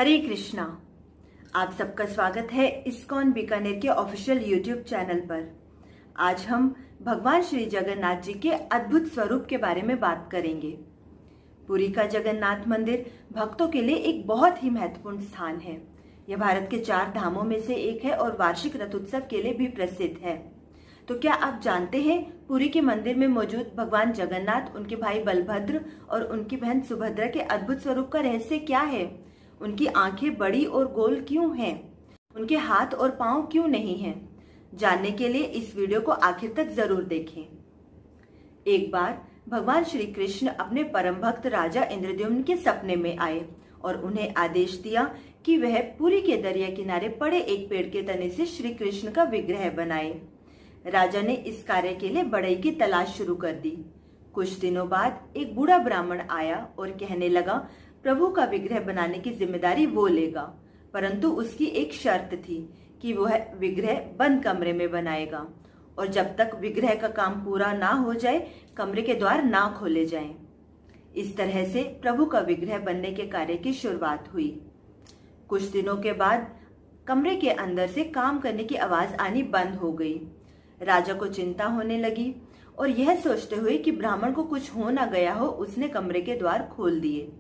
हरे कृष्णा। आप सबका स्वागत है इस्कॉन बीकानेर के ऑफिशियल यूट्यूब चैनल पर। आज हम भगवान श्री जगन्नाथ जी के अद्भुत स्वरूप के बारे में बात करेंगे। पुरी का जगन्नाथ मंदिर भक्तों के लिए एक बहुत ही महत्वपूर्ण स्थान है। यह भारत के 4 धामों में से एक है और वार्षिक रथोत्सव के लिए भी प्रसिद्ध है। तो क्या आप जानते हैं पुरी के मंदिर में मौजूद भगवान जगन्नाथ, उनके भाई बलभद्र और उनकी बहन सुभद्रा के अद्भुत स्वरूप का रहस्य क्या है? उनकी आंखें बड़ी और गोल क्यों हैं? उनके हाथ और पांव क्यों नहीं हैं? जानने के लिए इस वीडियो को आखिर तक जरूर देखें। एक बार भगवान श्री कृष्ण अपने परम भक्त राजा इंद्रद्युम्न के सपने में आए और उन्हें आदेश दिया कि वह पुरी के दरिया किनारे पड़े एक पेड़ के तने से श्री कृष्ण का विग्रह बनाए। राजा ने इस कार्य के लिए बढ़ई की तलाश शुरू कर दी। कुछ दिनों बाद एक बूढ़ा ब्राह्मण आया और कहने लगा, प्रभु का विग्रह बनाने की जिम्मेदारी वो लेगा, परंतु उसकी एक शर्त थी कि वह विग्रह बंद कमरे में बनाएगा और जब तक विग्रह का काम पूरा ना हो जाए कमरे के द्वार ना खोले जाएं। इस तरह से प्रभु का विग्रह बनने के कार्य की शुरुआत हुई। कुछ दिनों के बाद कमरे के अंदर से काम करने की आवाज आनी बंद हो गई। राजा को चिंता होने लगी और यह सोचते हुए कि ब्राह्मण को कुछ हो ना गया हो, उसने कमरे के द्वार खोल दिए।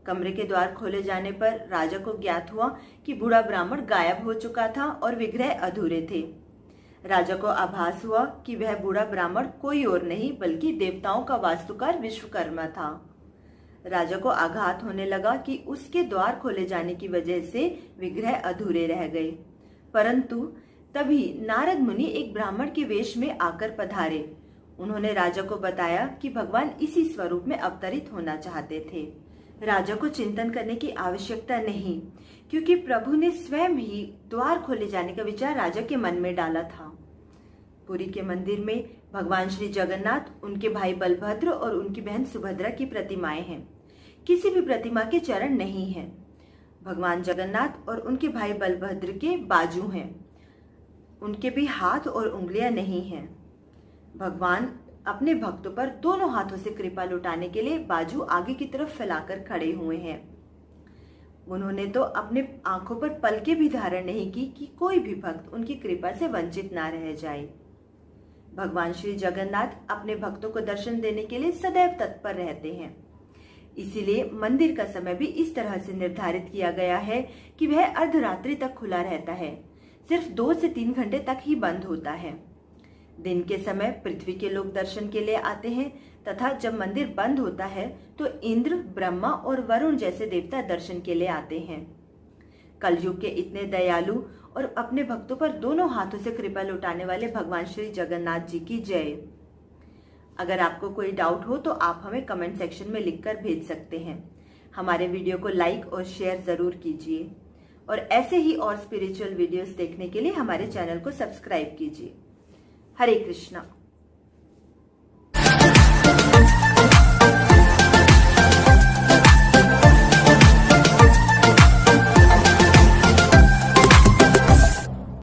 कमरे के द्वार खोले जाने पर राजा को ज्ञात हुआ कि बूढ़ा ब्राह्मण गायब हो चुका था और विग्रह अधूरे थे। राजा को आभास हुआ कि वह बूढ़ा ब्राह्मण कोई और नहीं बल्कि देवताओं का वास्तुकार विश्वकर्मा था। राजा को आघात होने लगा कि उसके द्वार खोले जाने की वजह से विग्रह अधूरे रह गए। परंतु तभी नारद मुनि एक ब्राह्मण के वेश में आकर पधारे। उन्होंने राजा को बताया कि भगवान इसी स्वरूप में अवतरित होना चाहते थे। राजा को चिंतन करने की आवश्यकता नहीं, क्योंकि प्रभु ने स्वयं ही द्वार खोले जाने का विचार राजा के मन में डाला था। पुरी के मंदिर में भगवान श्री जगन्नाथ, उनके भाई बलभद्र और उनकी बहन सुभद्रा की प्रतिमाएं हैं। किसी भी प्रतिमा के चरण नहीं हैं। भगवान जगन्नाथ और उनके भाई बलभद्र के बाजू हैं, उनके भी हाथ और उंगलियां नहीं हैं। भगवान अपने भक्तों पर दोनों हाथों से कृपा लुटाने के लिए बाजू आगे की तरफ फैलाकर खड़े हुए हैं। उन्होंने तो अपने आंखों पर पलके भी धारण नहीं की कि कोई भी भक्त उनकी कृपा से वंचित ना रह जाए। भगवान श्री जगन्नाथ अपने भक्तों को दर्शन देने के लिए सदैव तत्पर रहते हैं। इसीलिए मंदिर का समय भी इस तरह से निर्धारित किया गया है कि वह अर्धरात्रि तक खुला रहता है। सिर्फ 2 से 3 घंटे तक ही बंद होता है। दिन के समय पृथ्वी के लोग दर्शन के लिए आते हैं तथा जब मंदिर बंद होता है तो इंद्र, ब्रह्मा और वरुण जैसे देवता दर्शन के लिए आते हैं। कलयुग के इतने दयालु और अपने भक्तों पर दोनों हाथों से कृपा लुटाने वाले भगवान श्री जगन्नाथ जी की जय। अगर आपको कोई डाउट हो तो आप हमें कमेंट सेक्शन में लिखकर भेज सकते हैं। हमारे वीडियो को लाइक और शेयर जरूर कीजिए और ऐसे ही और स्पिरिचुअल वीडियोस देखने के लिए हमारे चैनल को सब्सक्राइब कीजिए। हरे कृष्णा।